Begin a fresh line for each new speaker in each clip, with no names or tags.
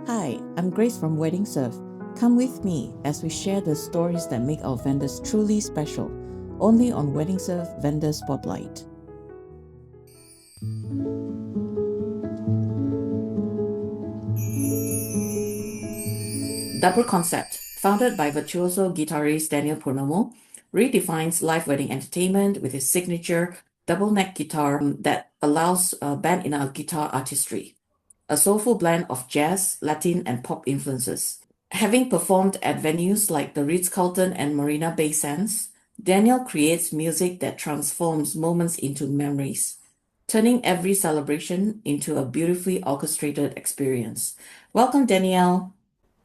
Hi, I'm Grace from Weddingserv. Come with me as we share the stories that make our vendors truly special, only on Weddingserv Vendor Spotlight. Dapur Concept, founded by virtuoso guitarist Daniel Purnomo, redefines live wedding entertainment with his signature double neck guitar that allows band in a guitar artistry, a soulful blend of jazz, Latin, and pop influences. Having performed at venues like the Ritz-Carlton and Marina Bay Sands, Daniel creates music that transforms moments into memories, turning every celebration into a beautifully orchestrated experience. Welcome, Danielle.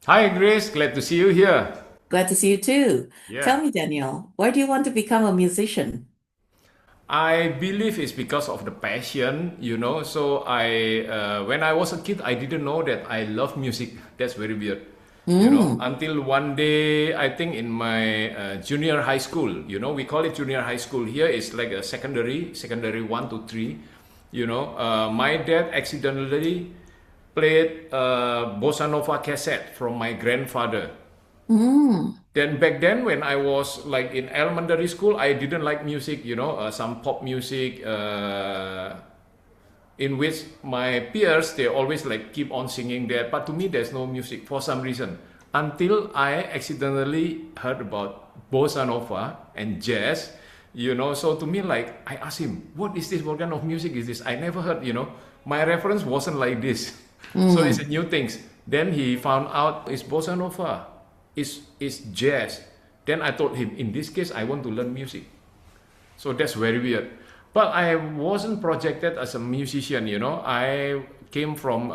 Hi, Grace. Glad to see you here.
Glad to see you too.
Yeah.
Tell me, Danielle, why do you want to become a musician?
I believe it's because of the passion, So when I was a kid, I didn't know that I love music. That's very weird,
Mm,
Until one day, I think in my junior high school, we call it junior high school. Here it's like a secondary 1 to 3. My dad accidentally played a bossa nova cassette from my grandfather.
mm,
Then back then when I was like in elementary school, I didn't like music, some pop music, in which my peers, they always like keep on singing that, but to me there's no music for some reason, until I accidentally heard about bossa nova and jazz. So to me, like, I asked him, what is this, what kind of music is this? I never heard, my reference wasn't like this. So it's a
mm.
new things. Then he found out it's bossa nova, it's jazz. Then I told him, in this case, I want to learn music. So that's very weird. But I wasn't projected as a musician, I came from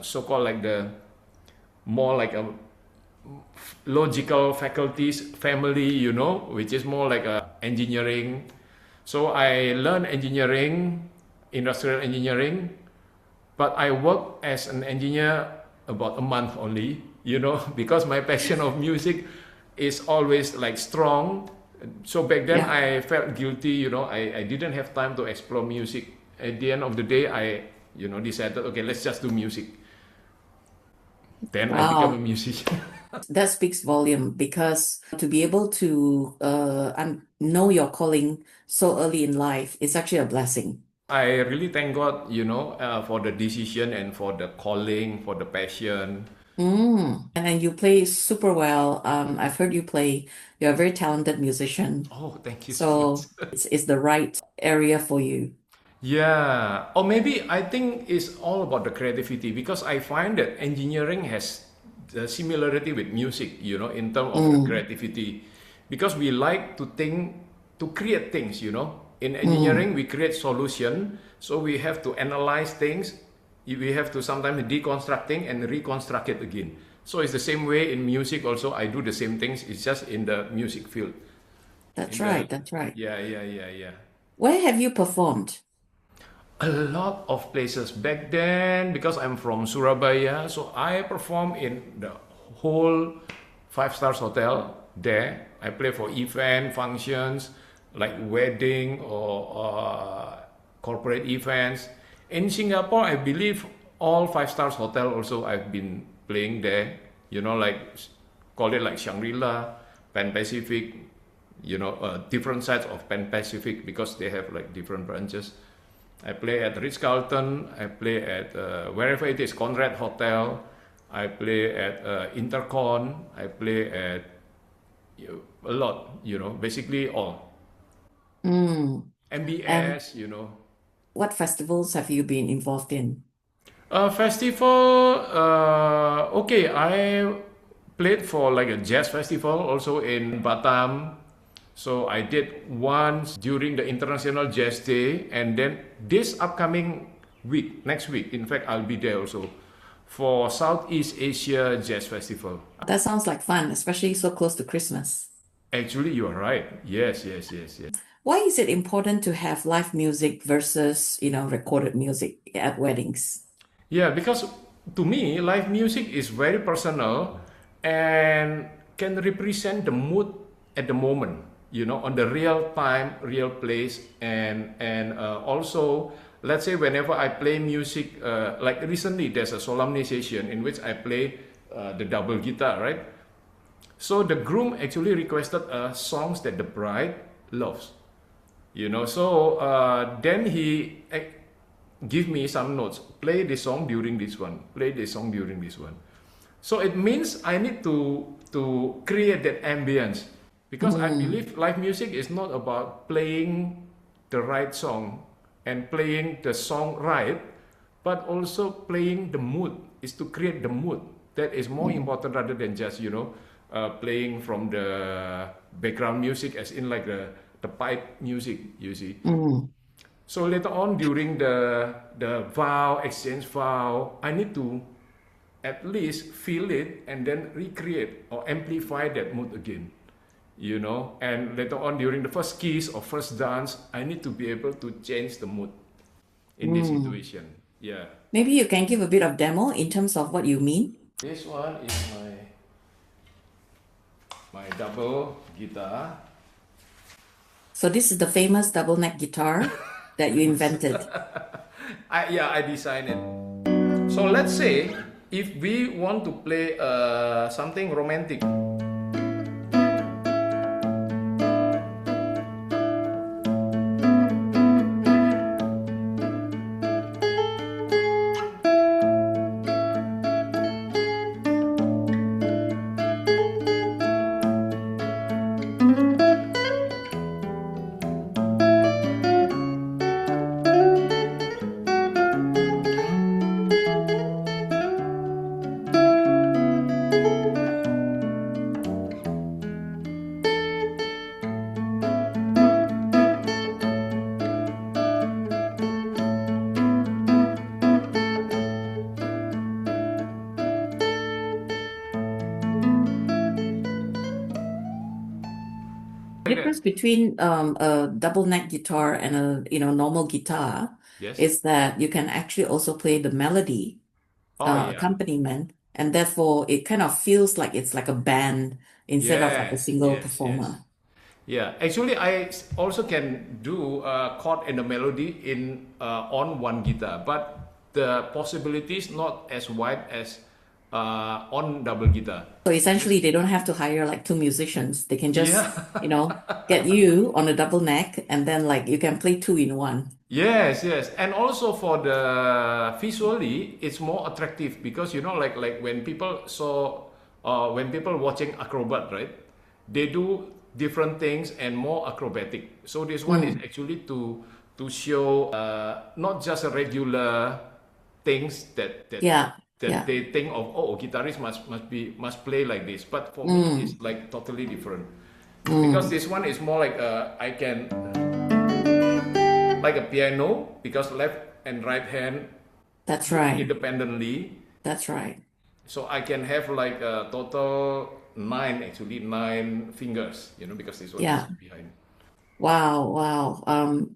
so-called like the more like a logical faculties family, which is more like a engineering. So I learned engineering, industrial engineering, but I worked as an engineer about a month only, because my passion of music is always like strong. So back then
Yeah.
I felt guilty, I didn't have time to explore music. At the end of the day, I, decided, okay, let's just do music. Then I became a
Wow.
musician.
That speaks volume because to be able to know your calling so early in life is actually a blessing.
I really thank God, for the decision and for the calling, for the passion.
And then you play super well. I've heard you play. You're a very talented musician,
Oh, thank you so much.
so it's the right area for you.
Yeah, or maybe I think it's all about the creativity, because I find that engineering has the similarity with music, in terms of the
Mm,
creativity, because we like to think, to create things, In engineering,
mm.
we create solution, so we have to analyze things, we have to sometimes deconstruct things and reconstruct it again. So it's the same way in music also. I do the same things. It's just in the music field.
That's
In the
right. That's right.
Yeah, yeah, yeah, yeah.
Where have you performed?
A lot of places back then, because I'm from Surabaya, so I perform in the whole five stars hotel there. I play for event functions like wedding or corporate events. In Singapore, I believe all five stars hotel also I've been playing there. Like call it like Shangri-La, Pan Pacific. Different sides of Pan Pacific, because they have like different branches. I play at Ritz-Carlton, I play at wherever it is, Conrad Hotel, I play at Intercon, I play at a lot, basically all.
Mm. And
MBS.
what festivals have you been involved in?
Festival, okay, I played for like a jazz festival also in Batam. So I did once during the International Jazz Day, and then this upcoming week, next week, in fact, I'll be there also for Southeast Asia Jazz Festival.
That sounds like fun, especially so close to Christmas.
Actually, you are right. Yes, yes, yes, yes.
Why is it important to have live music versus, recorded music at weddings?
Yeah, because to me, live music is very personal and can represent the mood at the moment, on the real time, real place, and also let's say whenever I play music, like recently there's a solemnization in which I play the double guitar, right? So the groom actually requested songs that the bride loves, you know. So then he give me some notes. Play this song during this one. Play this song during this one. So it means I need to create that ambience, because I believe live music is not about playing the right song and playing the song right, but also playing the mood. Is to create the mood. That is more important rather than just, you know, playing from the background music, as in like the pipe music, you see. So later on during the vow, exchange vow, I need to at least feel it and then recreate or amplify that mood again, you know. And later on during the first kiss or first dance, I need to be able to change the mood in this situation. Yeah.
Maybe you can give a bit of demo in terms of what you mean.
This one is my double guitar.
So this is the famous double neck guitar that you invented.
I designed it. So let's say if we want to play something romantic.
The difference between a double neck guitar and a normal guitar
Yes.
is that you can actually also play the melody
Oh yeah.
accompaniment, and therefore it kind of feels like it's like a band instead of like a
Yes,
single
yes, yes.
performer.
Yeah, actually, I also can do a chord and a melody in on one guitar, but the possibilities not as wide as on double guitar.
So essentially, they don't have to hire like two musicians. They can just,
Yeah.
get you on a double neck, and then like you can play two in one.
Yes, yes, and also for the visually, it's more attractive because, you know, like when people saw, when people watching acrobat, right? They do different things and more acrobatic. So this one is actually to show not just a regular things
Yeah,
that
yeah.
they think of. Oh, guitarist must play like this, but for me it's like totally different because this one is more like I can like a piano, because left and right hand
That's
move
right.
independently.
That's right.
So I can have like a total nine fingers, you know, because this one is
Yeah.
behind.
Wow, wow.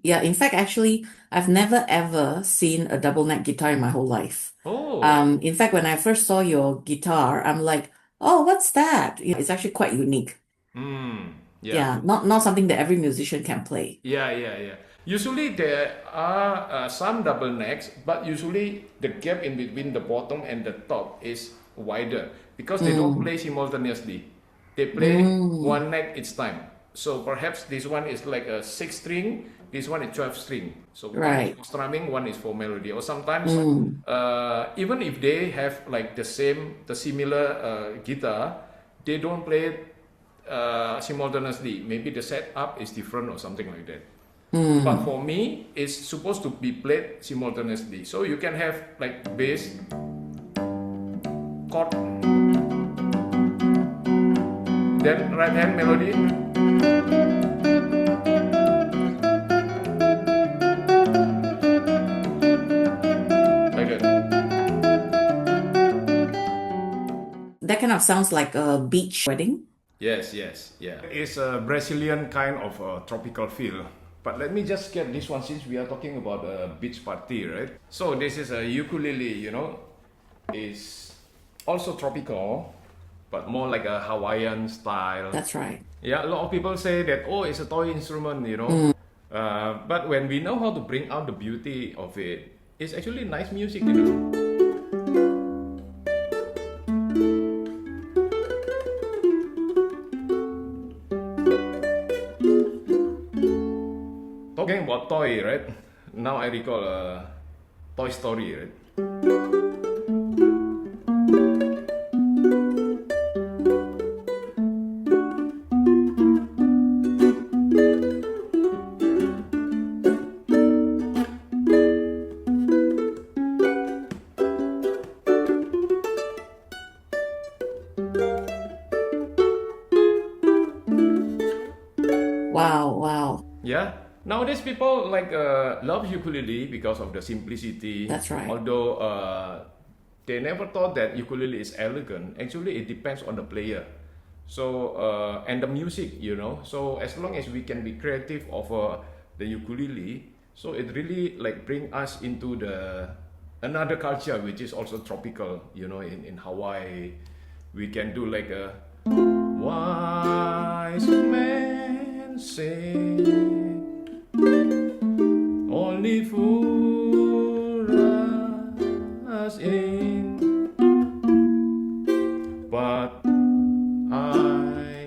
Yeah, in fact, actually, I've never ever seen a double neck guitar in my whole life.
Oh,
In fact, when I first saw your guitar, I'm like, oh, what's that? It's actually quite unique.
yeah.
Yeah, not something that every musician can play.
Yeah. Usually there are some double necks, but usually the gap in between the bottom and the top is wider because they don't play simultaneously. They play one neck each time. So perhaps this one is like a 6 string, this one is 12 string. So one is
Right.
for strumming, one is for melody. Or sometimes, even if they have like the similar guitar, they don't play it simultaneously. Maybe the setup is different or something like that. But for me, it's supposed to be played simultaneously. So you can have like bass, chord, then right hand melody. Like that.
That kind of sounds like a beach wedding.
Yes, yeah. It's a Brazilian kind of tropical feel. But let me just get this one since we are talking about a beach party, right? So this is a ukulele, you know, is also tropical, but more like a Hawaiian style.
That's right.
Yeah, a lot of people say that, oh, it's a toy instrument, you know. But when we know how to bring out the beauty of it, it's actually nice music, you know. Talking about toy, right? Now I recall Toy Story, right?
Wow, wow.
Yeah. Nowadays people like love ukulele because of the simplicity.
That's right.
Although they never thought that ukulele is elegant. Actually, it depends on the player. So and the music, you know. So as long as we can be creative of the ukulele, so it really like bring us into the another culture which is also tropical. You know, in Hawaii, we can do like a wise man say, only fool us in, but I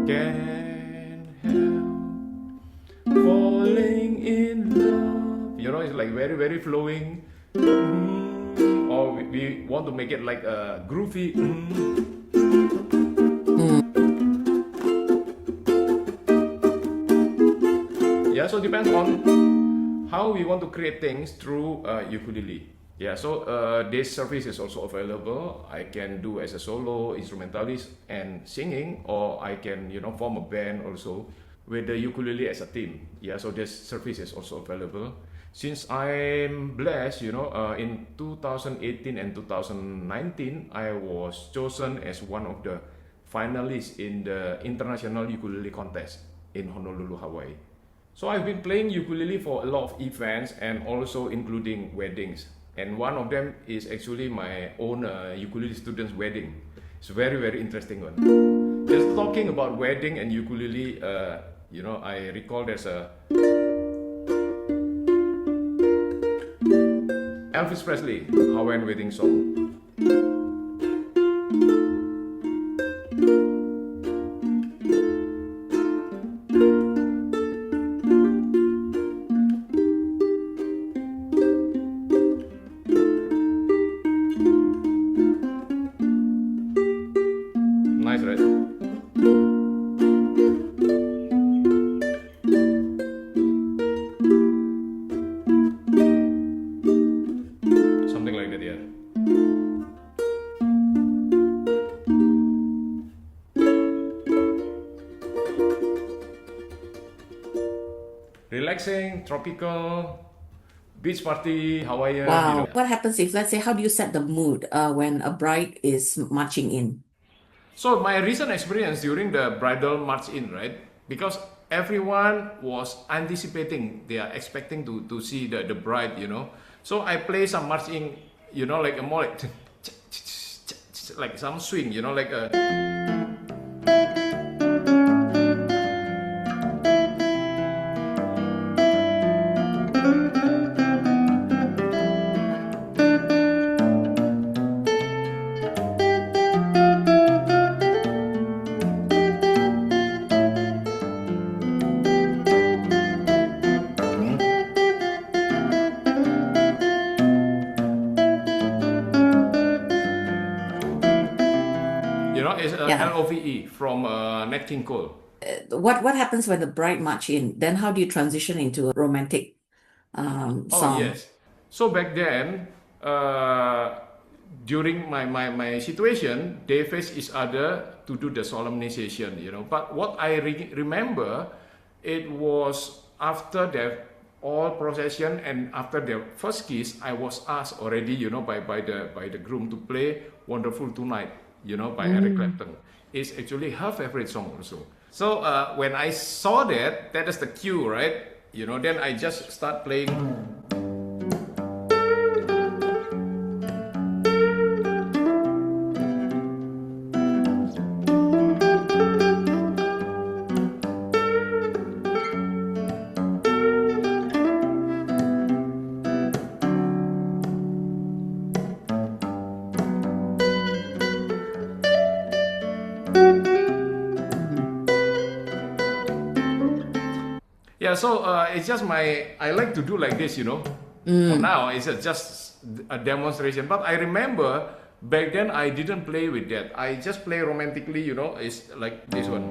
can't help falling in love. You know, it's like very, very flowing. Or we want to make it like a groovy. Yeah, so depends on how we want to create things through ukulele. Yeah, so this service is also available. I can do as a solo instrumentalist and singing, or I can, you know, form a band also with the ukulele as a theme. Yeah, so this service is also available. Since I'm blessed, you know, in 2018 and 2019, I was chosen as one of the finalists in the International Ukulele Contest in Honolulu, Hawaii. So I've been playing ukulele for a lot of events and also including weddings. And one of them is actually my own ukulele student's wedding. It's a very, very interesting one. Just talking about wedding and ukulele, you know, I recall there's a Elvis Presley Hawaiian wedding song. Nice, right? Something like that, yeah. Relaxing, tropical, beach party, Hawaiian.
Wow.
You know.
What happens if, let's say, how do you set the mood when a bride is marching in?
So my recent experience during the bridal march in, right? Because everyone was anticipating, they are expecting to see the bride, you know. So I play some march in, you know, like a more like some swing, you know, like a. You know, it's
Yeah.
LOVE from Nat King Cole.
What happens when the bride march in? Then how do you transition into a romantic
Oh,
song?
yes. So back then, during my situation, they face each other to do the solemnization, you know. But what I remember, it was after their all procession and after their first kiss, I was asked already, you know, by the groom to play "Wonderful Tonight," you know, by Eric Clapton. It's actually her favorite song also. So when I saw that, that is the cue, right? You know, then I just start playing. Yeah, so it's just I like to do like this, you know. For
Mm.
now, it's just a demonstration. But I remember back then I didn't play with that. I just play romantically, you know. It's like this one.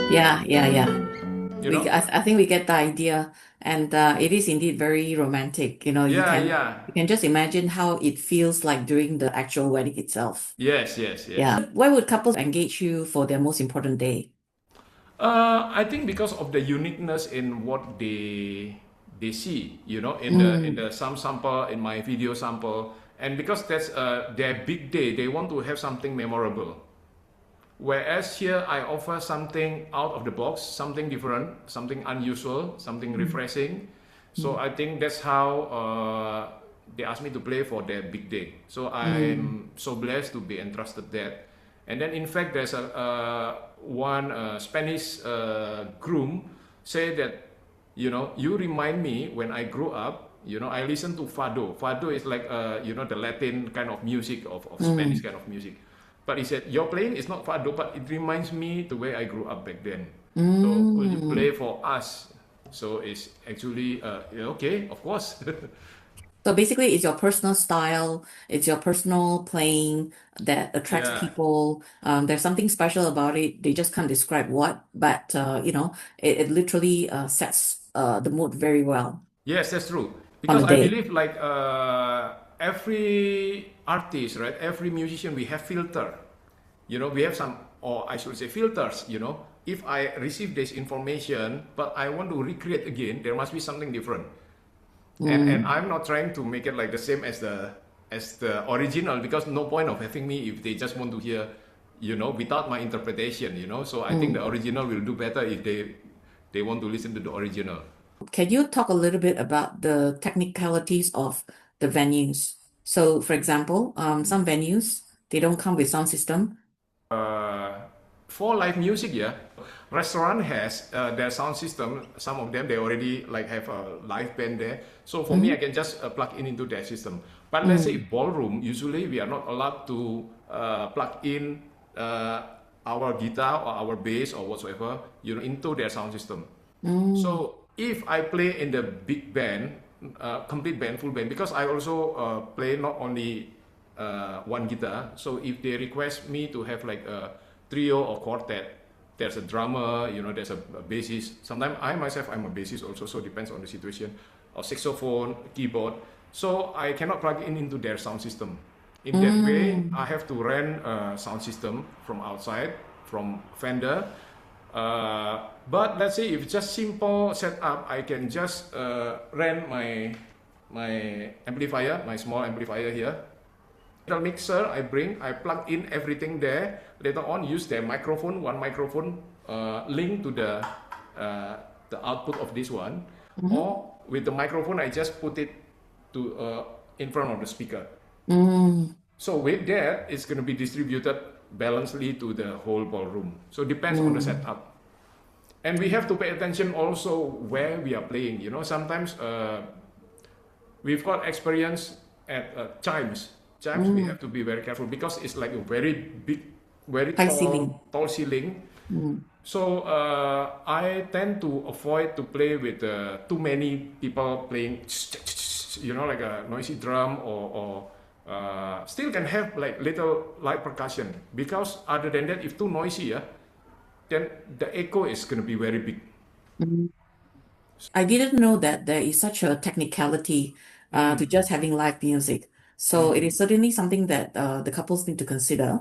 Yeah, yeah, yeah.
You know?
I think we get the idea, and it is indeed very romantic.
Yeah, yeah.
You can just imagine how it feels like during the actual wedding itself.
Yes, yes, yes.
Yeah. Why would couples engage you for their most important day?
I think because of the uniqueness in what they see, you know, in
Mm,
the some sample, in my video sample, and because that's their big day, they want to have something memorable. Whereas here I offer something out of the box, something different, something unusual, something
mm,
refreshing. So
mm,
I think that's how they asked me to play for their big day. So
mm,
I'm so blessed to be entrusted that. And then in fact there's a one Spanish groom say that, you know, you remind me when I grew up. You know, I listen to fado. Fado is like you know, the Latin kind of music of Spanish
mm,
kind of music. But he said, your playing is not fado, but it reminds me the way I grew up back then. So will you
mm.
play for us? So it's actually yeah, okay, of course.
So basically, it's your personal style, it's your personal playing that attracts
Yeah.
people. There's something special about it. They just can't describe what, but it literally sets the mood very well
Yes, that's true.
on
Because
the
I
day.
believe like every artist, right? Every musician, we have filter. You know, we have some, or I should say filters, you know. If I receive this information, but I want to recreate again, there must be something different. And
Mm,
I'm not trying to make it like the same as the original, because no point of having me if they just want to hear, you know, without my interpretation, you know. So I think the
mm.
original will do better if they want to listen to the original.
Can you talk a little bit about the technicalities of the venues? So, for example, some venues, they don't come with sound system.
uh, for live music, yeah, restaurant has their sound system. Some of them they already like have a live band there. So for me, I
Mm,
can just plug in into their system. But let's say
mm,
ballroom, usually we are not allowed to plug in uh, our guitar or our bass or whatsoever, you know, into their sound system.
mm,
So if I play in the big band, complete band, full band, because I also play not only one guitar. So if they request me to have like a trio or quartet, there's a drummer, you know, there's a bassist. Sometimes I myself I'm a bassist also, so depends on the situation. Or saxophone, keyboard. So I cannot plug in into their sound system. In that way,
mm.
I have to rent a sound system from outside, from vendor. But let's say if just simple setup, I can just rent my amplifier, my small amplifier here. The mixer I bring, I plug in everything there. Later on, use their microphone, one microphone link to the output of this one,
Mhm.
or with the microphone, I just put it to in front of the speaker.
Mm,
So with that, it's going to be distributed balancedly to the whole ballroom. So depends on the
mm,
setup. And we have to pay attention also where we are playing. You know, sometimes we've got experience at chimes. Chimes we have
mm.
to be very careful because it's like a very big, very
High ceiling.
tall ceiling.
Mm,
So I tend to avoid to play with too many people playing, you know, like a noisy drum or still can have like little light percussion, because other than that, if too noisy, yeah, then the echo is going to be very big.
mm. I didn't know that there is such a technicality to
Mm.
just having live music. So it
Mm.
is certainly something that the couples need to consider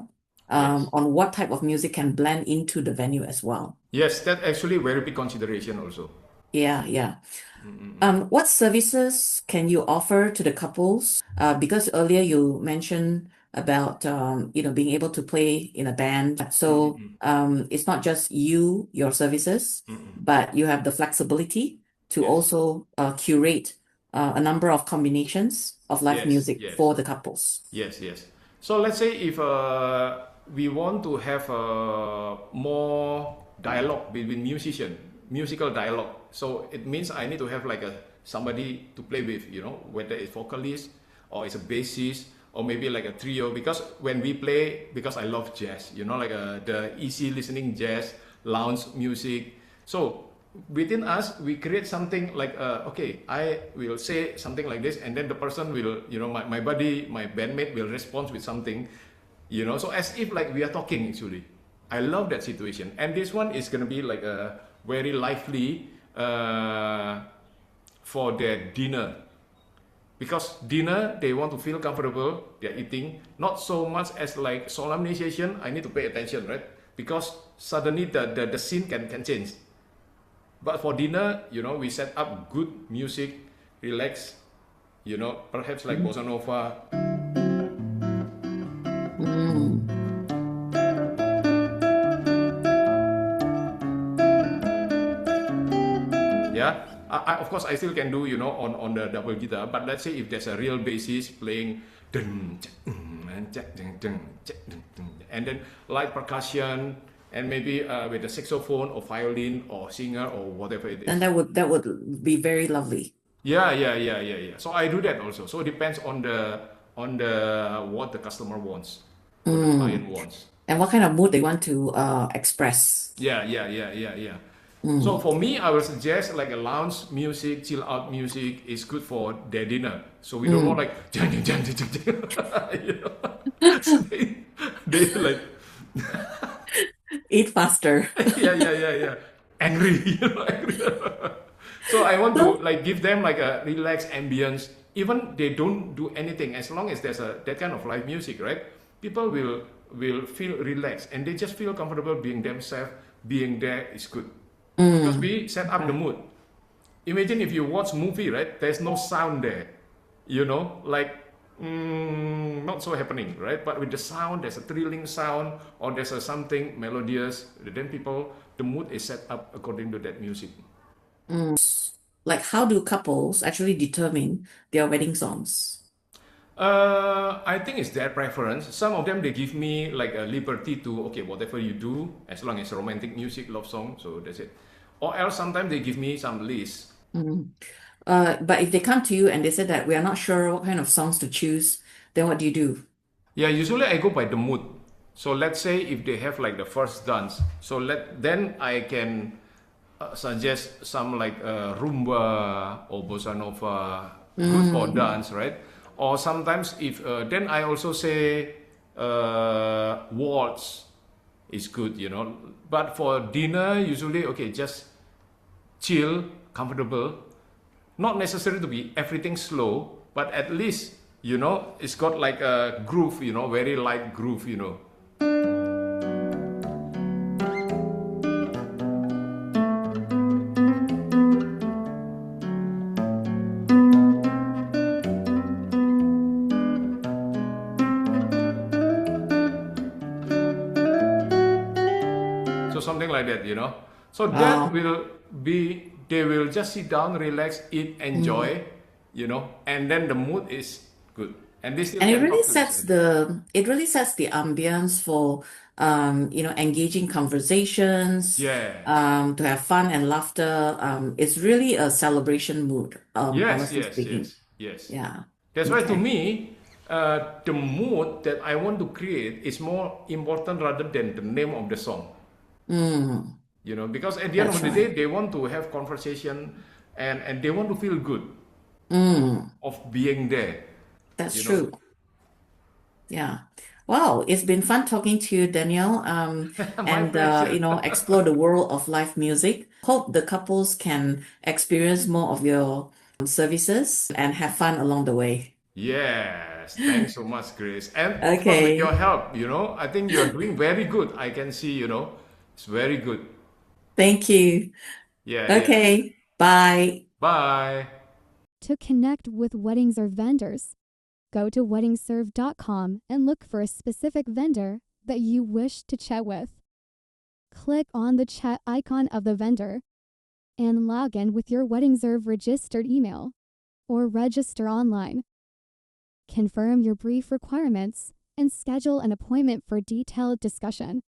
Yes.
on what type of music can blend into the venue as well.
Yes, that actually very big consideration also.
Yeah, yeah. What services can you offer to the couples? Because earlier you mentioned about being able to play in a band. So it's not just your services, but you have the flexibility to
Yes.
also curate a number of combinations of live
Yes.
music
Yes.
for the couples.
Yes, yes. So let's say if we want to have more dialogue between musical dialogue. So it means I need to have like a somebody to play with, whether it's vocalist or it's a bassist or maybe like a trio. Because when we play, because I love jazz, like the easy listening jazz, lounge music. So within us we create something like okay, I will say something like this and then the person will, my buddy, my bandmate will respond with something, so as if like we are talking actually. I love that situation, and this one is going to be like a very lively for their dinner, because dinner they want to feel comfortable, they're eating, not so much as like solemnization. I need to pay attention, right? Because suddenly the scene can change. But for dinner, we set up good music, relax, perhaps like bossa nova.
Mm.
Yeah. Of course, I still can do, on the double guitar. But let's say if there's a real bassist playing, and then light percussion, and maybe with a saxophone or violin or singer or whatever it
And
is.
that would be very lovely.
Yeah, yeah, yeah, yeah, yeah. So I do that also. So it depends on the what the customer wants, what the client
Mm.
wants.
And what kind of mood they want to express.
Yeah, yeah, yeah, yeah, yeah. So
Mm.
for me, I will suggest like a lounge music, chill out music is good for their dinner. So we don't want
Mm.
like jang, jang, jang, jang, jang. So they like
Eat faster.
yeah, yeah, yeah, yeah, angry, angry. So I want to
So,
like give them like a relaxed ambience. Even they don't do anything, as long as there's that kind of live music, right? People will feel relaxed and they just feel comfortable being themselves. Being there is good because
mm.
we set up the
Right.
mood. Imagine if you watch movie, right? There's no sound there, like not so happening, right? But with the sound, there's a thrilling sound or there's a something melodious. Then the mood is set up according to that music.
Mm. Like, how do couples actually determine their wedding songs?
I think it's their preference. Some of them they give me like a liberty to okay, whatever you do, as long as romantic music, love song, so that's it. Or else sometimes they give me some list.
Mm. But if they come to you and they said that we are not sure what kind of songs to choose, then what do you do?
Yeah, usually I go by the mood. So let's say if they have like the first dance, so then I can suggest some like rumba or bossa nova, good for
Mm.
dance, right? Or sometimes if then I also say waltz is good. But for dinner, usually okay, just chill, comfortable. Not necessary to be everything slow, but at least it's got like a groove, very light groove. So something like that. So that
Wow.
will be they will just sit down, relax, eat,
Mm.
enjoy, and then the mood is good, and they still
And
can talk to each other.
it really sets the ambience for engaging conversations,
Yes,
to have fun and laughter. It's really a celebration mood,
yes,
honestly
yes,
speaking.
yes, yes.
Yeah.
That's why to
Okay.
me, the mood that I want to create is more important rather than the name of the song.
Mm.
Because at the end of
That's
the day,
right.
they want to have conversation and they want to feel good
Mm.
of being there.
That's
You know,
true. Yeah. Wow, it's been fun talking to you, Danielle,
my
and
pleasure.
explore the world of live music. Hope the couples can experience more of your services and have fun along the way.
Yes, thanks so much, Grace. And of course, with your
Okay.
help, I think you're doing very good. I can see, it's very good.
Thank you.
Yeah, yeah.
Okay. Bye.
Bye.
To connect with Weddingserv vendors, Go to weddingserv.com and look for a specific vendor that you wish to chat with. Click on the chat icon of the vendor and log in with your Weddingserv registered email or register online. Confirm your brief requirements and schedule an appointment for detailed discussion.